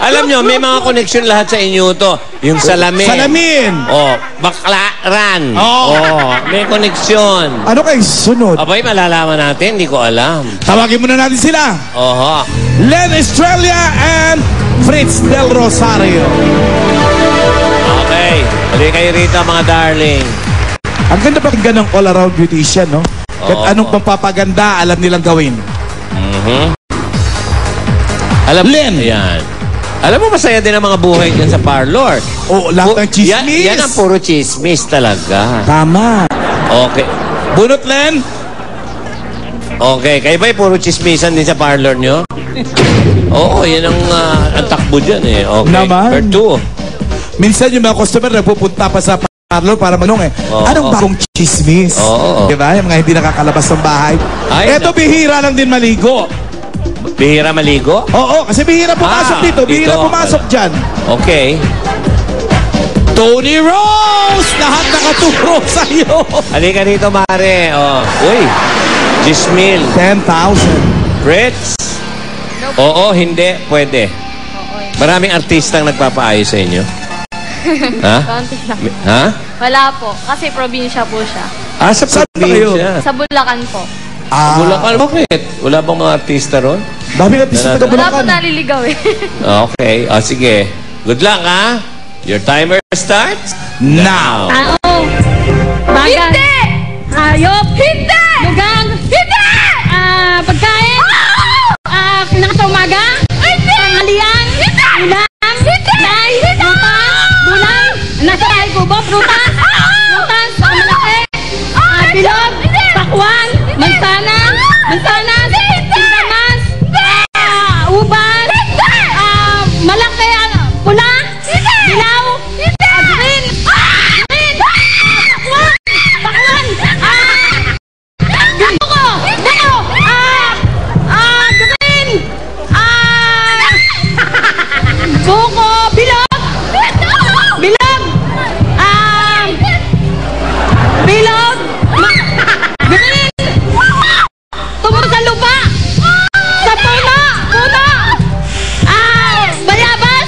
Alam nyo, may mga connection lahat sa inyo to. Yung salamin. Salamin. Oh, baklaran. Oh. Oh, may connection. Ano kayo sunod? Abay, malalaman natin. Hindi ko alam. Tawagin muna natin sila. Oho. Len Estrella and Fritz Del Rosario. Okay. Balik kayo rito, mga darling. Ang ganda pakinggan ng all-around beautician, no? At anong pampapaganda, alam nilang gawin. Alam, Len. Ayan. Alam mo, masaya din ang mga buhay dyan sa parlor. Oh, lahat ng chismis. Yan ang puro chismis talaga. Tama. Okay. Bunot, Len. Okay. Kayo ba'y puro chismisan din sa parlor nyo? Oo, yan ang takbo dyan eh. Okay. Naman. Part 2. Minsan yung mga customer nagpupunta pa sa parlor para manong anong bagong chismis? Diba? Yung mga hindi nakakalabas ng bahay. Eto, bihira lang din maligo. Bihira maligo? Oo, kasi bihira pumasok dito. Bihira pumasok dyan. Okay. Tony Rose! Lahat nakaturo sa'yo. Halika dito, Mare. Oh. Uy, Gismil. 10,000. Fritz? Oo, hindi. Pwede. Maraming artistang nagpapaayos sa inyo. Ha? Konti lang. Ha? Wala po. Kasi probinsya po siya. Sa probinsya. Sa Bulacan po. Bulacan, bakit? Wala bang mga artista ron? Dami artista sa Wala po Bulacan. naliligaw eh. Okay. Sige. Good luck, ha? Your timer starts now. Bagan. Hindi! Hayop. Hindi! Lugang. Hindi! Pagkain. Pinakataumaga. Hindi! Tanghalian. Hindi! Ulam. Hindi! Nay. Prutas. Gulay. Nasa tayo kubo. Prutas. Prutas. Malaki. Bilog. Pakwan. Mansanas. Mansanas. Singkamas. Uban. Malaki. Pula. Dilaw. Green. Green. Pakwan. Buko. Buko. Green. Buko. Bilog. Bilog. Bilog. Green. Tumor sa lupa. Sa puno. Puno. Bayabas.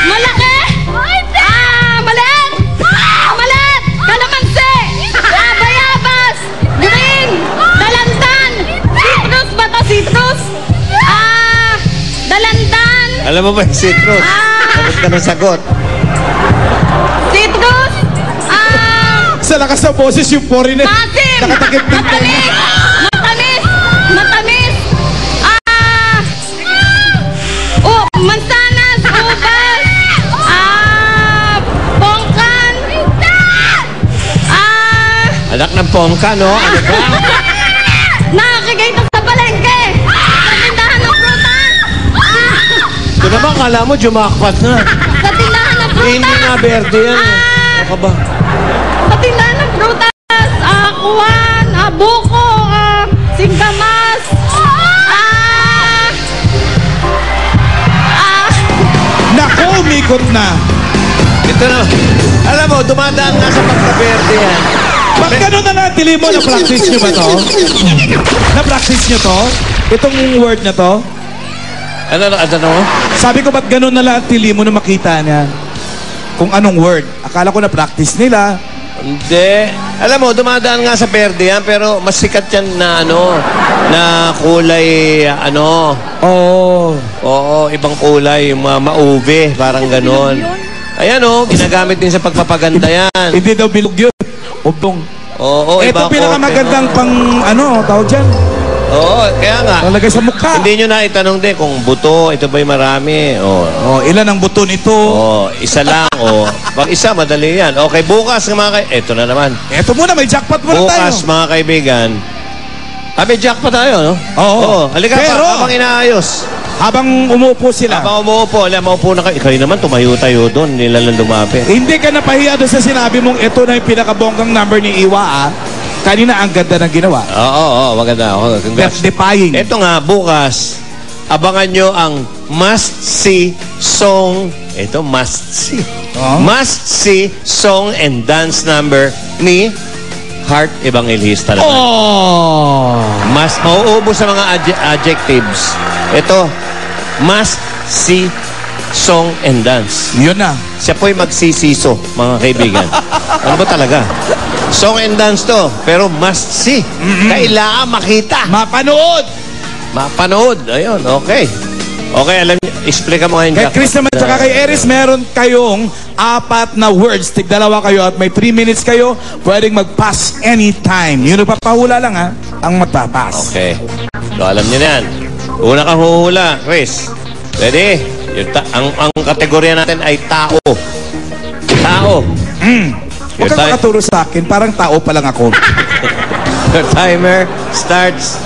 Malaki. Maliit. Maliit. Kalamansi. Bayabas. Green. Dalandan. Citrus ba to? Citrus? Dalandan. Alam mo ba yung citrus? Sagot ka ng sagot. Citrus. Sa lakas ng boses yung foreigner. Masim. Nakatakip ng Matamis. Matamis. Matamis. Mansanas. Ubas. Pongkan. Anak ng pongka, no? Ano ba? Nakakikita sa palengke. Sa tindahan ng prutas. Ito naman, kala mo, jumakpat na. Sa tindahan ng prutas. Hindi nga verde yan. Ano ka ba? Sa tindahan ng prutas. Kuwan. Buko. Singkamas. Naku, umikot na. Ito na. Alam mo, dumadaan nga sa pagka-verde yan. Pag gano'n na natili mo, na-practice nyo ba to? Na-practice nyo to? Itong word na to? Ano? Sabi ko, ba't gano'n na natili mo na makita niya? Kung anong word? Akala ko na-practice nila. Hindi. Alam mo, dumadaan nga sa verde yan, pero mas sikat yan na na kulay, Oo, ibang kulay, yung mauve, parang ganon. Ayan ginagamit din sa pagpapaganda yan. Hindi daw bilog yun. Ubong. Oo, ito pinakamagandang pang, tawag dyan? Oo, kaya nga. Nalagay sa mukha. Hindi nyo na itanong din kung buto, ito ba'y marami? Ilan ang buto nito? Isa lang. Pag isa, madali yan. Okay, bukas mga ito na naman. Ito muna, may jackpot muna tayo. Bukas, mga kaibigan. May jackpot tayo, no? Oo. Halika Pero, pa, habang inaayos. Habang umuupo sila. Habang umuupo, maupo na kayo. Kayo naman, tumayo-tayo doon. Hindi lang lumapit. Hindi ka napahiya doon sa sinabi mong ito na yung pinakabonggang number ni Iwa, Kanina ang ganda ng ginawa. Oo, maganda. Congrats. Death-defying. Ito nga, bukas, abangan nyo ang must-see song. Ito, must-see. Must-see song and dance number ni Heart Evangelista. Mauubos sa mga adjectives. Ito, must-see song and dance. Yun na. Siya po'y magsisiso, mga kaibigan. Ano ba talaga? Song and dance to, pero must see. Kailangan makita. Mapanood! Mapanood. Ayun, okay. Okay, alam niyo, explain mo ngayon. Kay Chris naman, tsaka kay Eris, meron kayong 4 na words. Tig-2 kayo at may 3 minutes kayo. Pwedeng mag-pass anytime. Yun, nagpapahula lang ha, ang magpapass. Okay. So, alam niyo na yan. Una kang huhula, Chris. Ready? Ang kategorya natin ay tao. Tao. Huwag kang makaturo sa akin. Parang tao pa lang ako. Your timer starts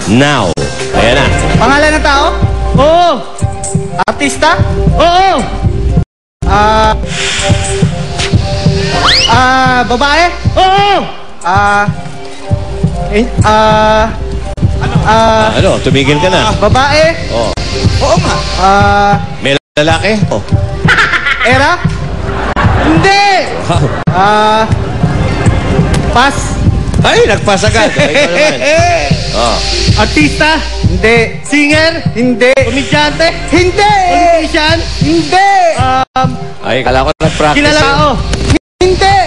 now. Ayan na. Pangalan ng tao? Oo. Artista? Oo. Babae? Oo. Ano? Tumigil ka na. Babae? Oh. Oo nga. May lalaki? Oh. Era? Hindi. Pass. Ay, nagpas agad. Ay, ikaw naman. Oh. Artista? Hindi. Singer? Hindi. Komedyante? Hindi. Politician? Hindi. Ay, kala ko nag-practice. Kilala ako? Hindi.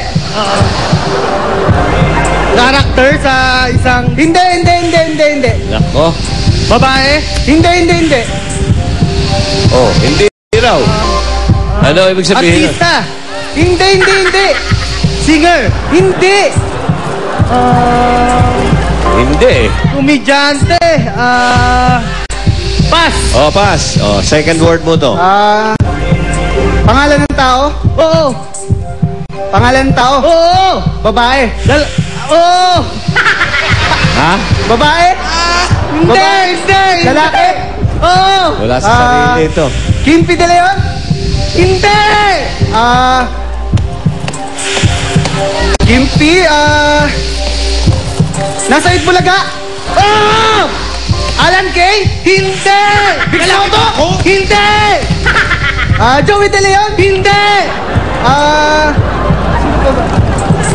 Character sa isang... Hindi. Nako. Babae? Hindi. Oh, hindi raw. Ano ibig sabihin? Artista? Hindi. Singer? Hindi. Hindi. Komedyante? Pass. Oh, pass. Oh, second word mo to. Pangalan ng tao? Oo. Pangalan ng tao? Oo. Babae? Oo. Ha? Babae? Hindi. Lalaki? Oo. Wala sa sarili ito. Kimpi De Leon? Hindi. Kimpi, nasa Itbulaga? Oo. Alan Kay? Hindi. Galauto? Hindi. Joey De Leon? Hindi.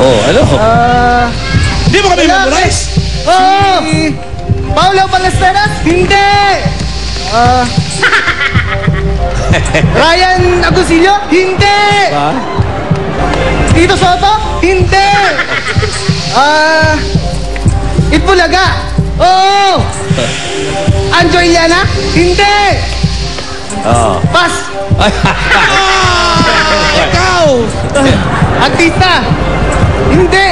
Oh, ano? Hindi mo kami memorize? Oo. Paulo Ballesteros? Hindi. Ryan Agoncillo? Hindi. Ba? Tito Soto? Hindi. Itbulaga? Oo. Anjo Iliana? Hindi. Oh. Pass. Ikaw! Artista? Hindi.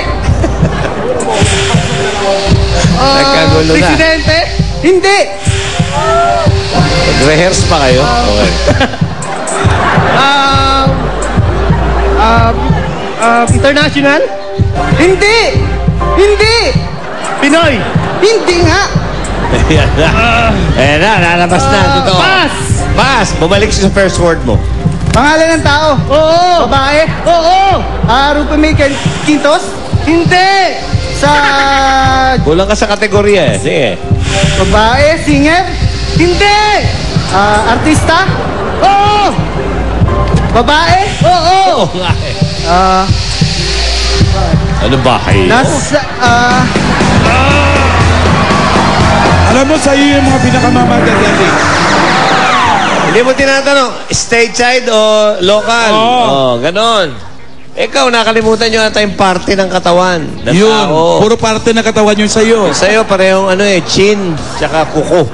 Nagkagulo na. Presidente? Hindi. Rehearse pa kayo? Okay. International? Hindi. Pinoy? Hindi nga. Ayan na. Ayan na, lalabas na. Dito. Pass. Pass. Bumalik sa first word mo. Pangalan ng tao? Oo. Babae? Oo. Rupa May Quintos? Hindi. Sa... Kulang ka sa kategorya eh. Sige. Babae? Singer? Hindi. Artista? Oo. Babae? Oo. Oo nga eh. Ano ba kayo? Nasa... Alam mo, sa'yo yung mga pinakamamagagaling. Hindi mo tinatanong, stateside o local? Oh, ganon. Ikaw, nakalimutan nyo ata yung parte ng katawan. Yun, puro parte ng katawan yun sa'yo. Sa'yo, parehong chin, tsaka kuko.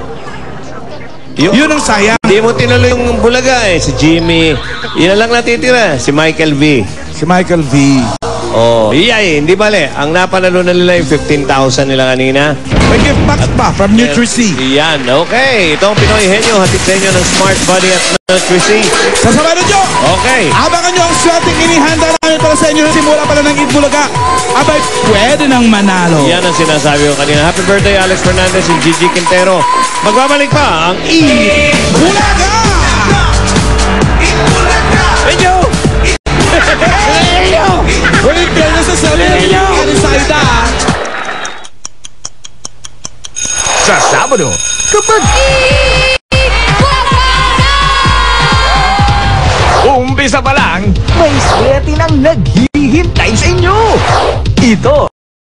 Yun ang sayang. Hindi mo tinuloy yung Bulaga eh. Si Jimmy. Yun na lang natitira. Si Michael V. Si Michael V. Oh. Iyay, hindi bale. Ang napanalo na nila yung 15,000 nila kanina. May gift box pa from Nutri-C. Yan, okay. Ito ang Pinoy Henyo. Hatid sa inyo ng Smart Body at Nutri-C. Sasamahan nyo! Okay. Abangan nyo ang swelteng inihanda namin para sa inyo simula pala ng Itbulaga. Abay, pwede nang manalo. Yan ang sinasabi ko kanina. Happy birthday, Alex Fernandez and Gigi Quintero. Magbabalik pa ang Itbulaga! Henyo! Henyo! Ulit yan na sa sabi nyo! Ano sa ita? Sa Sabado, kapag umpisa pa lang, may swerte ng nag